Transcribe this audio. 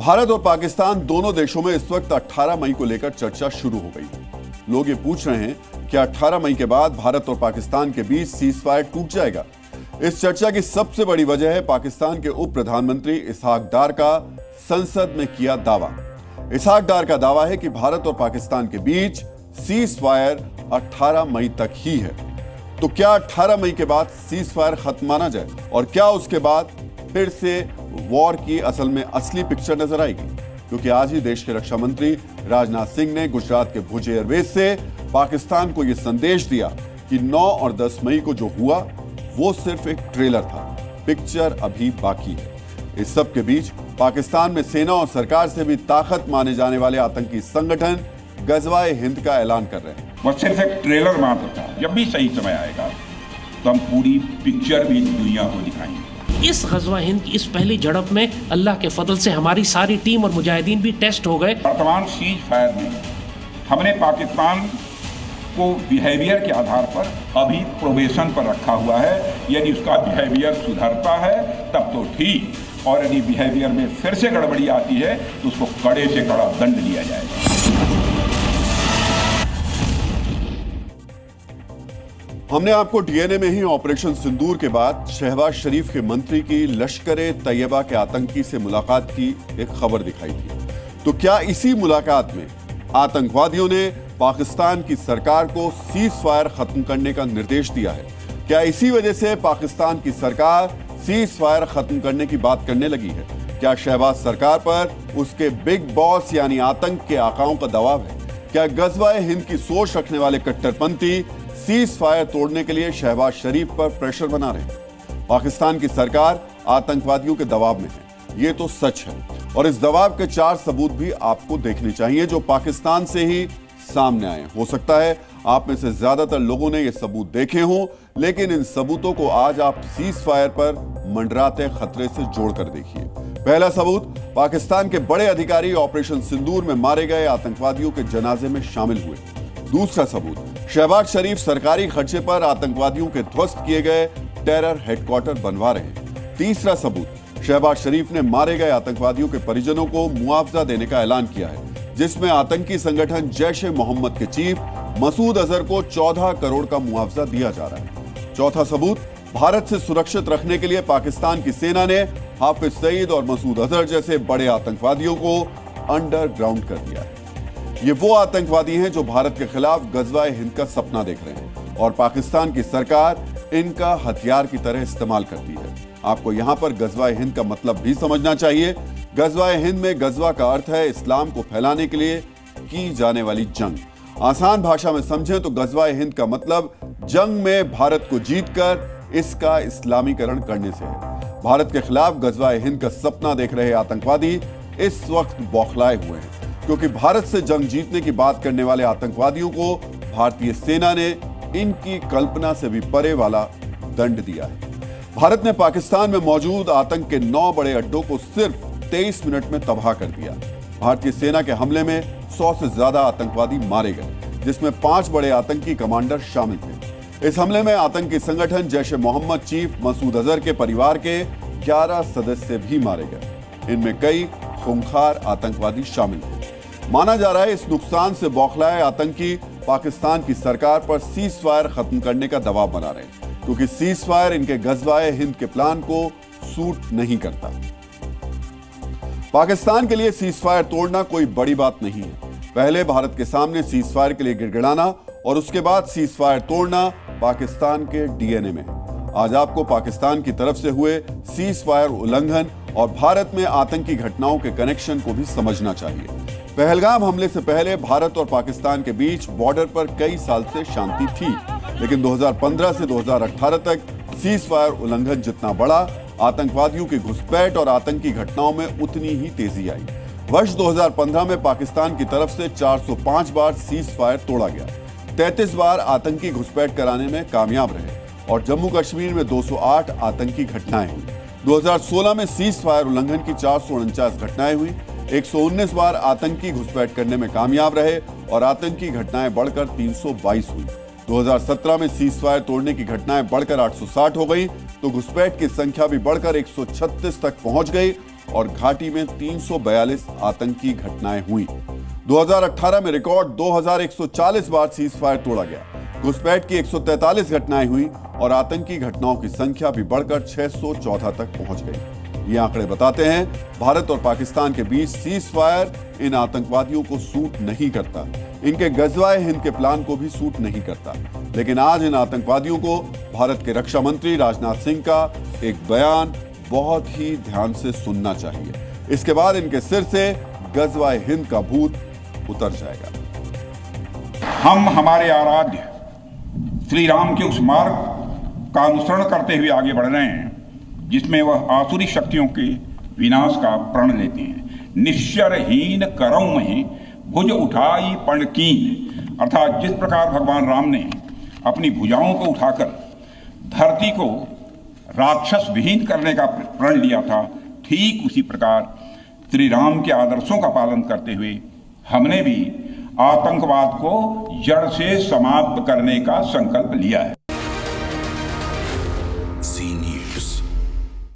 भारत और पाकिस्तान दोनों देशों में इस वक्त 18 मई को लेकर चर्चा शुरू हो गई है। लोग ये पूछ रहे हैं कि 18 मई के बाद भारत और पाकिस्तान के बीच सीजफायर टूट जाएगा। इस चर्चा की सबसे बड़ी वजह है पाकिस्तान के उप प्रधानमंत्री इसहाक डार का संसद में किया दावा। इसहाक डार का दावा है कि भारत और पाकिस्तान के बीच सीजफायर 18 मई तक ही है। तो क्या 18 मई के बाद सीजफायर खत्म माना जाए और क्या उसके बाद फिर से वॉर की असल में असली पिक्चर नजर आएगी? क्योंकि आज ही देश के रक्षा मंत्री राजनाथ सिंह ने गुजरात के भुज एयरबेस से पाकिस्तान को यह संदेश दिया कि 9 और 10 मई को जो हुआ वो सिर्फ एक ट्रेलर था, पिक्चर अभी बाकी है। इस सब के बीच पाकिस्तान में सेना और सरकार से भी ताकत माने जाने वाले आतंकी संगठन गजवाए हिंद का ऐलान कर रहे हैं। वो सिर्फ एक ट्रेलर मात्र था। जब भी सही समय आएगा तो हम पूरी पिक्चर भी दुनिया को दिखाएंगे। इस गजवा हिंद की इस पहली झड़प में अल्लाह के फजल से हमारी सारी टीम और मुजाहिदीन भी टेस्ट हो गए। वर्तमान सीज फायर में हमने पाकिस्तान को बिहेवियर के आधार पर अभी प्रोबेशन पर रखा हुआ है। यदि उसका बिहेवियर सुधरता है तब तो ठीक, और यदि बिहेवियर में फिर से गड़बड़ी आती है तो उसको कड़े से कड़ा दंड दिया जाएगा। हमने आपको डीएनए में ही ऑपरेशन सिंदूर के बाद शहबाज शरीफ के मंत्री की लश्कर-ए तैयबा के आतंकी से मुलाकात की एक खबर दिखाई थी। तो क्या इसी मुलाकात में आतंकवादियों ने पाकिस्तान की सरकार को सीज फायर खत्म करने का निर्देश दिया है? क्या इसी वजह से पाकिस्तान की सरकार सीज फायर खत्म करने की बात करने लगी है? क्या शहबाज सरकार पर उसके बिग बॉस यानी आतंक के आकाओं का दबाव है? क्या गजवाए हिंद की सोच रखने वाले कट्टरपंथी सीज फायर तोड़ने के लिए शहबाज शरीफ पर प्रेशर बना रहे हैं? पाकिस्तान की सरकार आतंकवादियों के दबाव में है, ये तो सच है। और इस दबाव के 4 सबूत भी आपको देखने चाहिए जो पाकिस्तान से ही सामने आए। हो सकता है आप में से ज्यादातर लोगों ने ये सबूत देखे हों, लेकिन इन सबूतों को आज आप सीज फायर पर मंडराते खतरे से जोड़कर देखिए। पहला सबूत, पाकिस्तान के बड़े अधिकारी ऑपरेशन सिंदूर में मारे गए आतंकवादियों के जनाजे में शामिल हुए। दूसरा सबूत, शहबाज शरीफ सरकारी खर्चे पर आतंकवादियों के ध्वस्त किए गए टेरर हेडक्वार्टर बनवा रहे हैं। तीसरा सबूत, शहबाज शरीफ ने मारे गए आतंकवादियों के परिजनों को मुआवजा देने का ऐलान किया है, जिसमें आतंकी संगठन जैश-ए-मोहम्मद के चीफ मसूद अजहर को 14 करोड़ का मुआवजा दिया जा रहा है। चौथा सबूत, भारत से सुरक्षित रखने के लिए पाकिस्तान की सेना ने हाफिज सईद और मसूद अजहर जैसे बड़े आतंकवादियों को अंडरग्राउंड कर दिया है। ये वो आतंकवादी हैं जो भारत के खिलाफ गजवाए हिंद का सपना देख रहे हैं और पाकिस्तान की सरकार इनका हथियार की तरह इस्तेमाल करती है। आपको यहां पर गजवाए हिंद का मतलब भी समझना चाहिए। गजवाए हिंद में गजवा का अर्थ है इस्लाम को फैलाने के लिए की जाने वाली जंग। आसान भाषा में समझें तो गजवाए हिंद का मतलब जंग में भारत को जीतकर इसका इस्लामीकरण करने से है। भारत के खिलाफ गजवाए हिंद का सपना देख रहे आतंकवादी इस वक्त बौखलाए हुए हैं, क्योंकि भारत से जंग जीतने की बात करने वाले आतंकवादियों को भारतीय सेना ने इनकी कल्पना से भी परे वाला दंड दिया है। भारत ने पाकिस्तान में मौजूद आतंक के 9 बड़े अड्डों को सिर्फ 23 मिनट में तबाह कर दिया। भारतीय सेना के हमले में 100 से ज्यादा आतंकवादी मारे गए, जिसमें 5 बड़े आतंकी कमांडर शामिल थे। इस हमले में आतंकी संगठन जैश-ए-मोहम्मद चीफ मसूद अजहर के परिवार के 11 सदस्य भी मारे गए। इनमें कई खूंखार आतंकवादी शामिल थे। माना जा रहा है इस नुकसान से बौखलाए आतंकी पाकिस्तान की सरकार पर सीज फायर खत्म करने का दबाव बना रहे हैं, क्योंकि सीज फायर इनके गजवाए हिंद के प्लान को सूट नहीं करता। पाकिस्तान के लिए सीज फायर तोड़ना कोई बड़ी बात नहीं है। पहले भारत के सामने सीज फायर के लिए गिड़गिड़ाना और उसके बाद सीज फायर तोड़ना पाकिस्तान के डीएनए में है। आज आपको पाकिस्तान की तरफ से हुए सीज फायर उल्लंघन और भारत में आतंकी घटनाओं के कनेक्शन को भी समझना चाहिए। पहलगाम हमले से पहले भारत और पाकिस्तान के बीच बॉर्डर पर कई साल से शांति थी, लेकिन 2015 से 2018 तक सीज फायर उल्लंघन जितना बढ़ा, आतंकवादियों की घुसपैठ और आतंकी घटनाओं में उतनी ही तेजी आई। वर्ष 2015 में पाकिस्तान की तरफ से 405 बार सीज फायर तोड़ा गया, 33 बार आतंकी घुसपैठ कराने में कामयाब रहे और जम्मू कश्मीर में 208 आतंकी घटनाएं हुई। 2016 में सीज फायर उल्लंघन की 449 घटनाएं हुई, 119 बार आतंकी घुसपैठ करने में कामयाब रहे और आतंकी घटनाएं बढ़कर 322 हुई। 2017 में सीज फायर तोड़ने की घटनाएं बढ़कर 860 हो गई तो घुसपैठ की संख्या भी बढ़कर 136 तक पहुंच गई और घाटी में 342 आतंकी घटनाएं हुई। 2018 में रिकॉर्ड 2140 बार सीज फायर तोड़ा गया। घुसपैठ की 143 घटनाएं हुई और आतंकी घटनाओं की संख्या भी बढ़कर 614 तक पहुंच गई। ये आंकड़े बताते हैं भारत और पाकिस्तान के बीच सीज फायर इन आतंकवादियों को सूट नहीं करता, इनके गजवाए हिंद के प्लान को भी सूट नहीं करता। लेकिन आज इन आतंकवादियों को भारत के रक्षा मंत्री राजनाथ सिंह का एक बयान बहुत ही ध्यान से सुनना चाहिए। इसके बाद इनके सिर से गजवाए हिंद का भूत उतर जाएगा। हम हमारे आराध्य श्री राम के उस मार्ग का अनुसरण करते हुए आगे बढ़ रहे हैं जिसमें वह आसुरी शक्तियों के विनाश का प्रण लेते हैं। निश्चरहीन करौ मही भुज उठाई पण कीन, अर्थात जिस प्रकार भगवान राम ने अपनी भुजाओं को उठाकर धरती को राक्षस विहीन करने का प्रण लिया था, ठीक उसी प्रकार श्री राम के आदर्शों का पालन करते हुए हमने भी आतंकवाद को जड़ से समाप्त करने का संकल्प लिया है।